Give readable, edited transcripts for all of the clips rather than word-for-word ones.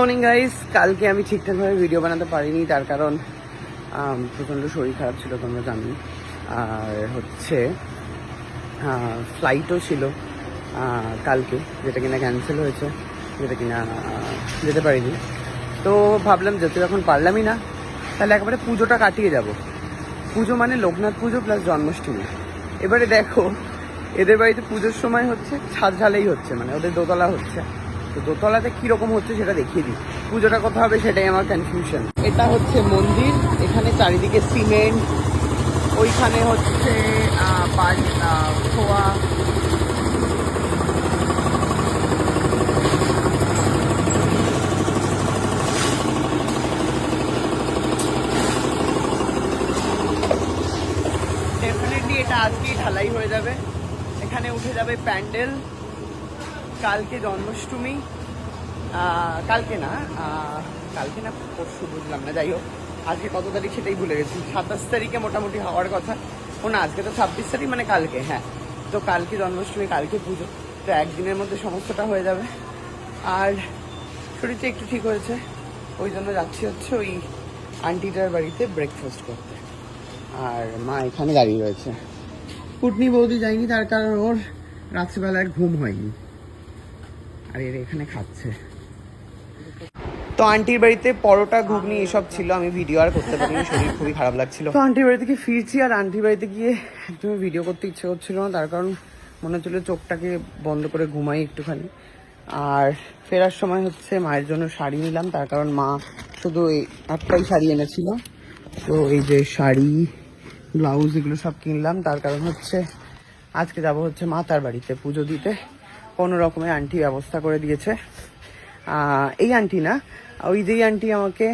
Morning guys. কালকে আমি ঠিকঠাকভাবে ভিডিও বানাতে পারিনি, তার কারণ প্রচণ্ড শরীর খারাপ ছিল, তোমরা জানি। আর হচ্ছে ফ্লাইটও ছিল কালকে, যেটা কিনা ক্যান্সেল হয়েছে, যেটা কিনা যেতে পারিনি। তো ভাবলাম যেতে যখন পারলামই না, তাহলে একেবারে পুজোটা কাটিয়ে যাব। পুজো মানে লোকনাথ পুজো প্লাস জন্মাষ্টমী। এবারে দেখো, এদের বাড়িতে পুজোর সময় হচ্ছে ছাদ ঢালাই হচ্ছে, মানে ওদের দোতলা হচ্ছে। তো দোতলাতে কীরকম হচ্ছে সেটা দেখিয়ে দিই। পুজোটা কোথাও হবে সেটাই আমার কনফিউশন। এটা হচ্ছে মন্দির, এখানে চারিদিকে সিমেন্ট, ওইখানে হচ্ছে বাড়ি খোয়া। ডেফিনেটলি এটা আজকেই ঢালাই হয়ে যাবে। এখানে উঠে যাবে প্যান্ডেল। কালকে জন্মাষ্টমী, কালকে না পরশু, বুঝলাম না। যাই হোক, আজকে কত তারিখ সেটাই ভুলে গেছি। 27 তারিখে মোটামুটি হওয়ার কথা। ও না, আজকে তো 26 তারিখ, মানে কালকে। হ্যাঁ, তো কালকে জন্মাষ্টমী, কালকে পুজো। তো একদিনের মধ্যে সমস্তটা হয়ে যাবে। আর শরীরটা একটু ঠিক হয়েছে, ওই জন্য যাচ্ছি হচ্ছে ওই আন্টিটার বাড়িতে ব্রেকফাস্ট করতে। আর মা এখানে দাঁড়িয়ে রয়েছে। কুটনি বৌদি যায়নি, তার কারণ ওর রাত্রিবেলায় ঘুম হয়নি, আর এর এখানে খাচ্ছে। তো আন্টির বাড়িতে পরোটা, ঘুগনি এসব ছিল, আমি ভিডিও আর করতে পারিনি, শরীর খুবই খারাপ লাগছিল। তো আন্টির বাড়ি থেকে ফিরছি, আর আন্টির বাড়িতে গিয়ে একদমই ভিডিও করতে ইচ্ছে করছিল না, তার কারণ মনে হচ্ছিল চোখটাকে বন্ধ করে ঘুমাই একটুখানি। আর ফেরার সময় হচ্ছে মায়ের জন্য শাড়ি নিলাম, তার কারণ মা শুধু এই একটাই শাড়ি এনেছিল। তো এই যে শাড়ি, ব্লাউজ, এগুলো সব কিনলাম, তার কারণ হচ্ছে আজকে যাব হচ্ছে মাতার বাড়িতে পুজো দিতে। কোনো রকমের আন্টি ব্যবস্থা করে দিয়েছে। এই আন্টি না, ওই যেই আন্টি আমাকে,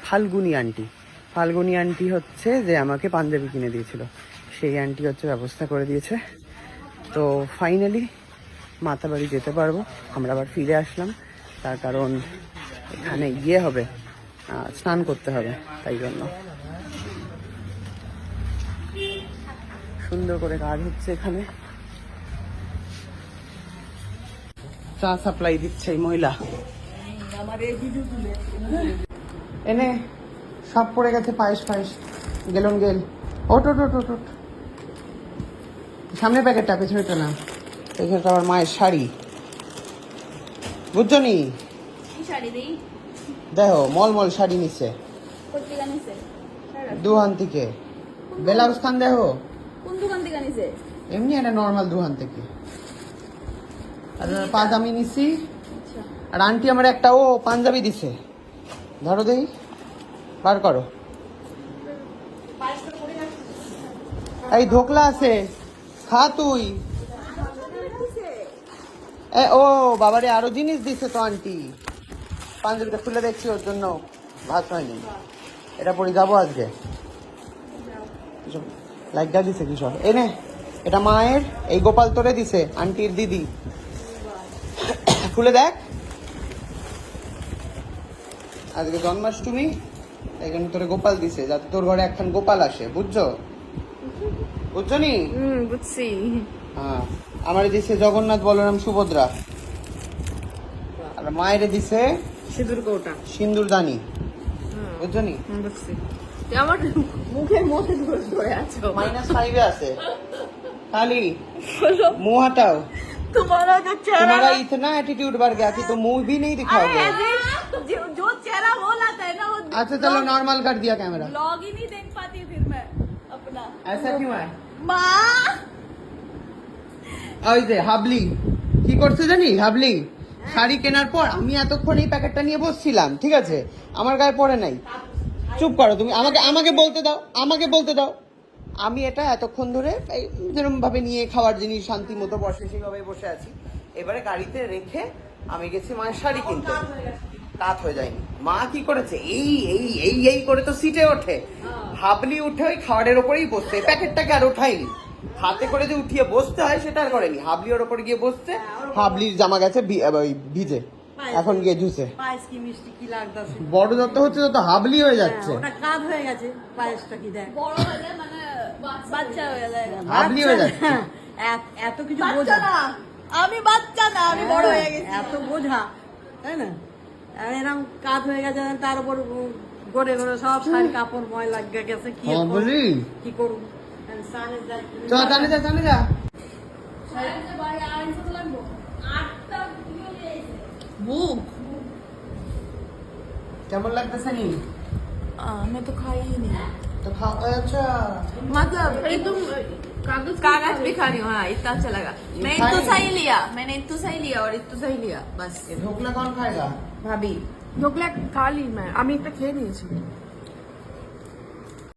ফাল্গুনি আন্টি হচ্ছে যে আমাকে পাঞ্জাবি কিনে দিয়েছিল, সেই আন্টি হচ্ছে ব্যবস্থা করে দিয়েছে। তো ফাইনালি মাতা বাড়ি যেতে পারবো। আমরা আবার ফিরে আসলাম, তার কারণ এখানে গিয়ে হবে স্নান করতে হবে, তাই জন্য সুন্দর করে কাজ হচ্ছে এখানে। চা সাপ্লাই দিচ্ছে এই মহিলা। এনে সব পড়ে গেছে, পায়েস গেল। ওট ওট ওট ওট ওট। সামনে প্যাকেটটা, পেছনেটা না। পেছনেটা আমার মায়ের শাড়ি, বুঝছো নি? দেখো মলমল শাড়ি নিচ্ছে দুহান থেকে। ব্লাউজ খান দেখো, এমনি একটা নর্মাল দুহান থেকে। আর পাঞ্জাবি নিছি, আর আন্টি আমার একটা পাঞ্জাবি দিছে। ধরো দেই, বার করো। এই ধোকলা আছে, খা তুই। ও বাবারে, আরো জিনিস দিছে তো আন্টি। পাঞ্জাবিটা খুলে দেখছি, ওর জন্য ভাত হয়নি। এটা পরে যাবো আজকে। লাইটটা দিছে কি সব এনে। এটা মায়ের, এই গোপাল তোরে দিছে আন্টির দিদি। খুলে দেখ, আজকে জন্মাষ্টমী, এই জন্য তোরে গোপাল দিছে, যাতে তোর ঘরে একখান গোপাল আসে, বুঝছো নি? বুঝছি। হ্যাঁ, আমারে দিছে জগন্নাথ, বলরাম, সুভদ্রা। আর মায়ের দিছে সিঁদুর কৌটা, সিন্দুরদানি, বুঝছো নি? বুঝছি। আমার মুখের মধ্যে ধরে আছো। -5 আছে। खाली मुंह हटाओ। तुम्हारा जो चेहरा, तुम्हारा इतना एटीट्यूड बढ़ गया कि तुम मुंह भी नहीं दिखाओगे। जो चेहरा वो लाता है ना, वो अच्छा चलो नॉर्मल कर दिया कैमरा। ब्लॉग ही नहीं देख पाती फिर मैं अपना। ऐसा क्यों है? माँ ওই যে হাবলি কি করছে জানি, হাবলি শাড়ি কেনার পর আমি এতক্ষণ এই প্যাকেটটা নিয়ে বসছিলাম, ঠিক আছে, আমার গায়ে পড়ে নাই। চুপ করো তুমি, আমাকে বলতে দাও। আমি এটা এতক্ষণ ধরে যেরকম ভাবে নিয়ে খাওয়ার জিনিস শান্তি মতো বসে সেইভাবে বসে আছি। এবারে গাড়িতে রেখে আমি গেছি মায়ের শাড়ি কিনতে। কাত হয়ে যায়নি। মা কি করেছে, এই করে তো সিটে ওঠে। হাবলি উঠে ওই খাবারের ওপরেই বসছে, প্যাকেটটাকে আর ওঠায়নি। হাতে করে যে উঠিয়ে বসতে হয় সেটা আর করেনি। হাবলি ওর ওপরে গিয়ে বসছে, হাবলির জামা গেছে ভিজে, এখন গিয়ে ঝুসে। পায়েস কি মিষ্টি কি লাগতেছে। বড় যত হচ্ছে তত হাবলি হয়ে যাচ্ছে। ওটা কাজ হয়ে গেছে, পায়েসটা কি দেখ, বড় হলে মানে বাচ্চা হয়ে যায়, হাবলি হয়ে যাচ্ছে। এত কিছু বোঝা না, আমি বাচ্চা না, আমি বড় হয়ে গেছি। এত বোঝা, তাই না? আর এরকম কাজ হয়ে গেছে তার উপর গড়ে গড়ে সব শাড়ি কাপড় ময়লা গেছে কি হ্যাঁ, করব? বলি? কি করব And sun is like- চল জানি যা বুক কেমন লাগতেছে নি मैं तो खाई ही नहीं তো খাও আচ্ছা मतलब एकदम कागज भी खा रही हूँ हाँ इतना अच्छा लगा मैं खाई इतना सा नहीं। ही लिया मैंने इतना सा ही लिया और इतना सा ही लिया बस ये ढोकला कौन खाएगा भाभी ঢোকলা খা লি আমি একটা খেয়ে নিয়েছি